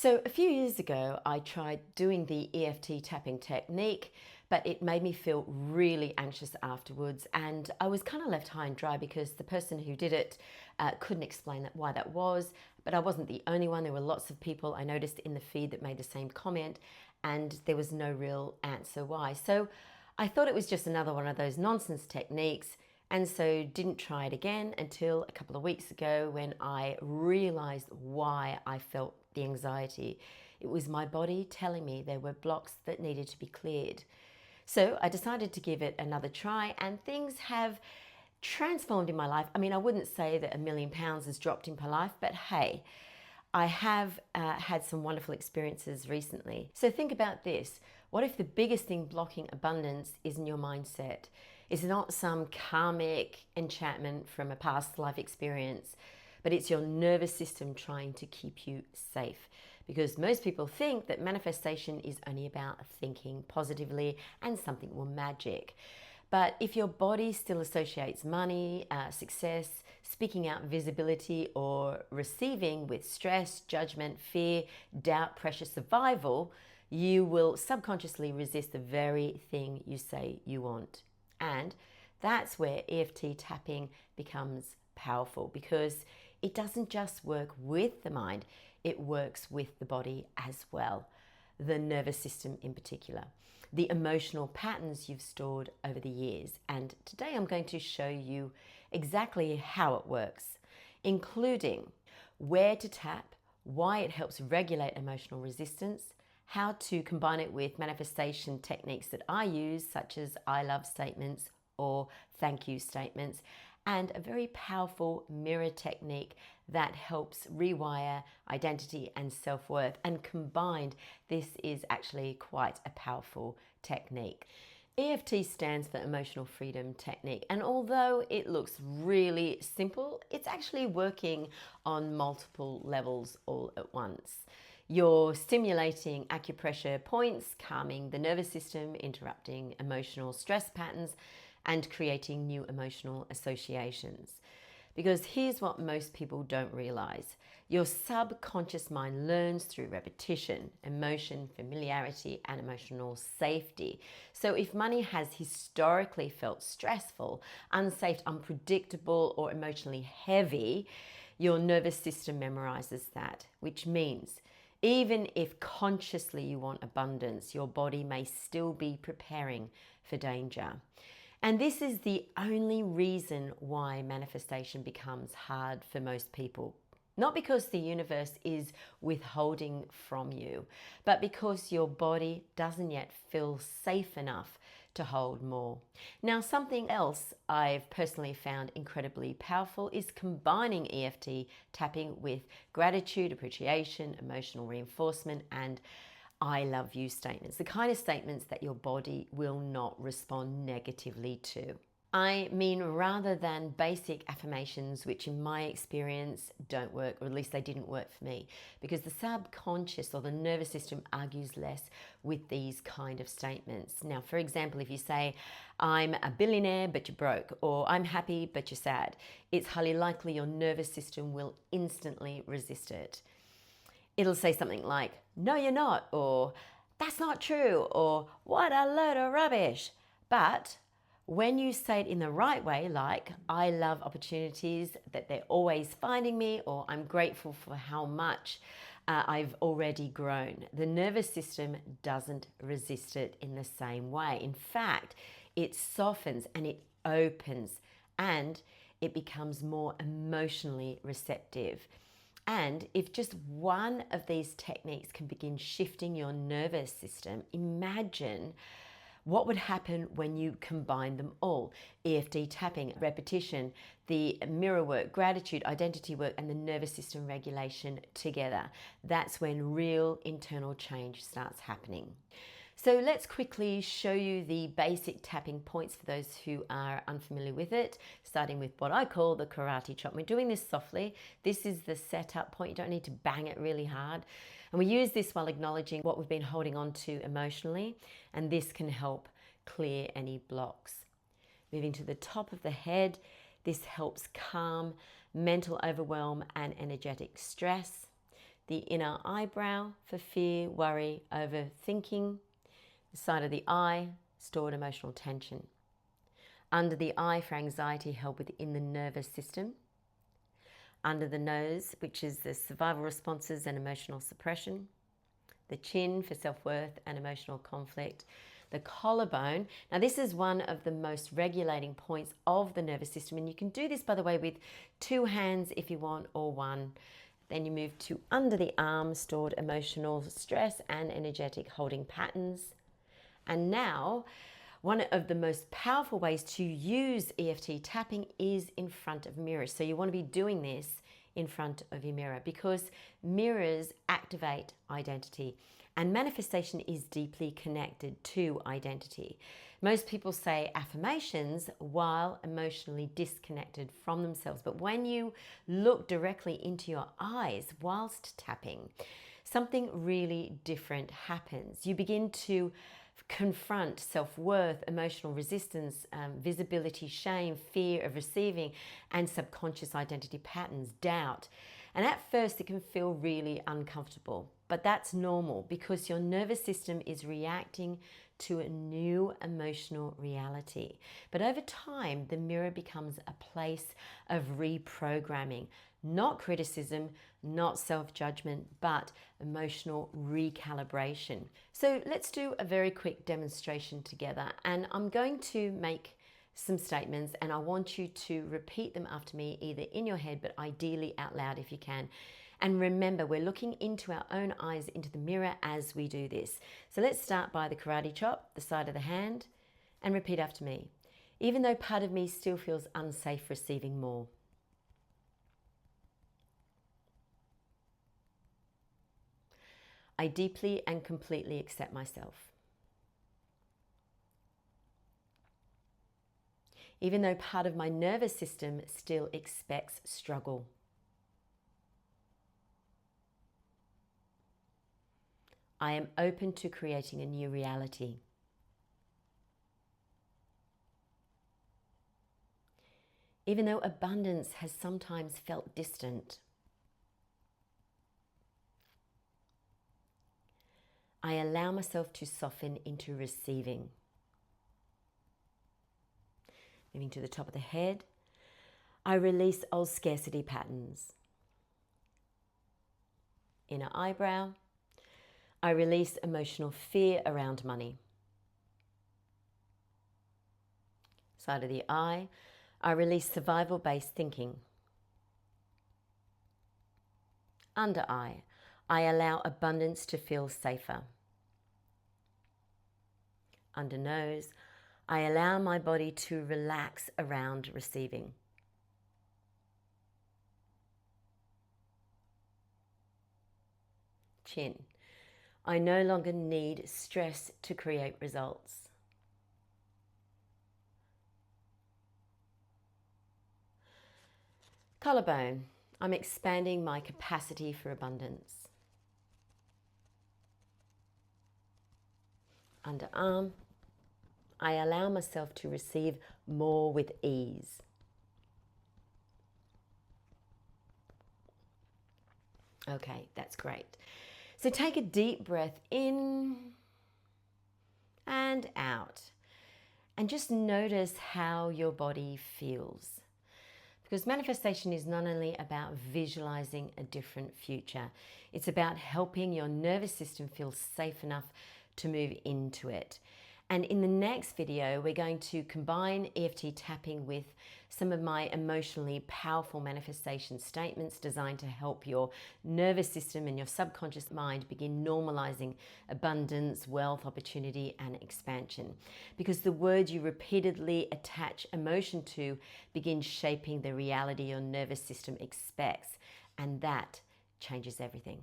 So a few years ago, I tried doing the EFT tapping technique, but it made me feel really anxious afterwards. And I was kind of left high and dry because the person who did it couldn't explain why that was. But I wasn't the only one. There were lots of people I noticed in the feed that made the same comment, and there was no real answer why. So I thought it was just another one of those nonsense techniques, and so didn't try it again until a couple of weeks ago when I realized why I felt the anxiety. It was my body telling me there were blocks that needed to be cleared. So I decided to give it another try, and things have transformed in my life. I mean, I wouldn't say that £1,000,000 has dropped in my life, but hey, I have had some wonderful experiences recently. So think about this. What if the biggest thing blocking abundance is in your mindset? It's not some karmic enchantment from a past life experience, but it's your nervous system trying to keep you safe. Because most people think that manifestation is only about thinking positively and something will magic. But if your body still associates money, success, speaking out visibility, or receiving with stress, judgment, fear, doubt, pressure, survival, you will subconsciously resist the very thing you say you want. And that's where EFT tapping becomes powerful, because it doesn't just work with the mind, it works with the body as well. The nervous system in particular, the emotional patterns you've stored over the years. And today I'm going to show you exactly how it works, including where to tap, why it helps regulate emotional resistance, how to combine it with manifestation techniques that I use, such as I love statements or thank you statements, and a very powerful mirror technique that helps rewire identity and self-worth. And combined, this is actually quite a powerful technique. EFT stands for Emotional Freedom Technique, and although it looks really simple, it's actually working on multiple levels all at once. You're stimulating acupressure points, calming the nervous system, interrupting emotional stress patterns, and creating new emotional associations. Because here's what most people don't realize. Your subconscious mind learns through repetition, emotion, familiarity, and emotional safety. So if money has historically felt stressful, unsafe, unpredictable, or emotionally heavy, your nervous system memorizes that, which means even if consciously you want abundance, your body may still be preparing for danger. And this is the only reason why manifestation becomes hard for most people. Not because the universe is withholding from you, but because your body doesn't yet feel safe enough to hold more. Now, something else I've personally found incredibly powerful is combining EFT tapping with gratitude, appreciation, emotional reinforcement, and I love you statements, the kind of statements that your body will not respond negatively to. I mean, rather than basic affirmations, which in my experience don't work, or at least they didn't work for me, because the subconscious or the nervous system argues less with these kind of statements. Now, for example, if you say, I'm a billionaire, but you're broke, or I'm happy, but you're sad, it's highly likely your nervous system will instantly resist it. It'll say something like, no, you're not, or that's not true, or what a load of rubbish. But when you say it in the right way, like, I love opportunities, that they're always finding me, or I'm grateful for how much I've already grown, the nervous system doesn't resist it in the same way. In fact, it softens and it opens, and it becomes more emotionally receptive. And if just one of these techniques can begin shifting your nervous system, imagine what would happen when you combine them all. EFT tapping, repetition, the mirror work, gratitude, identity work, and the nervous system regulation together. That's when real internal change starts happening. So let's quickly show you the basic tapping points for those who are unfamiliar with it, starting with what I call the karate chop. We're doing this softly. This is the setup point. You don't need to bang it really hard. And we use this while acknowledging what we've been holding on to emotionally, and this can help clear any blocks. Moving to the top of the head, this helps calm mental overwhelm and energetic stress. the inner eyebrow for fear, worry, overthinking, the side of the eye, stored emotional tension, under the eye for anxiety held within the nervous system, under the nose, which is the survival responses and emotional suppression, the chin for self-worth and emotional conflict, the collarbone. Now this is one of the most regulating points of the nervous system, and you can do this, by the way, with 2 hands if you want, or 1. Then you move to under the arm, stored emotional stress and energetic holding patterns. And now, one of the most powerful ways to use EFT tapping is in front of mirrors. So you want to be doing this in front of your mirror, because mirrors activate identity, and manifestation is deeply connected to identity. Most people say affirmations while emotionally disconnected from themselves, but when you look directly into your eyes whilst tapping, something really different happens. You begin to confront self-worth, emotional resistance, visibility, shame, fear of receiving, and subconscious identity patterns, doubt. And at first it can feel really uncomfortable, but that's normal because your nervous system is reacting to a new emotional reality. But over time, the mirror becomes a place of reprogramming, not criticism, not self-judgment, but emotional recalibration. So let's do a very quick demonstration together, and I'm going to make some statements and I want you to repeat them after me, either in your head, but ideally out loud if you can. And remember, we're looking into our own eyes, into the mirror as we do this. So let's start by the karate chop, the side of the hand, and repeat after me. Even though part of me still feels unsafe receiving more. I deeply and completely accept myself. Even though part of my nervous system still expects struggle. I am open to creating a new reality. Even though abundance has sometimes felt distant. I allow myself to soften into receiving. Moving to the top of the head, I release old scarcity patterns. Inner eyebrow, I release emotional fear around money. Side of the eye, I release survival-based thinking. Under eye, I allow abundance to feel safer. Under nose, I allow my body to relax around receiving. Chin, I no longer need stress to create results. Collarbone, I'm expanding my capacity for abundance. Underarm, I allow myself to receive more with ease. Okay, that's great. So take a deep breath in and out, and just notice how your body feels. Because manifestation is not only about visualizing a different future, it's about helping your nervous system feel safe enough to move into it. And in the next video, we're going to combine EFT tapping with some of my emotionally powerful manifestation statements designed to help your nervous system and your subconscious mind begin normalizing abundance, wealth, opportunity, and expansion. Because the words you repeatedly attach emotion to begin shaping the reality your nervous system expects, and that changes everything.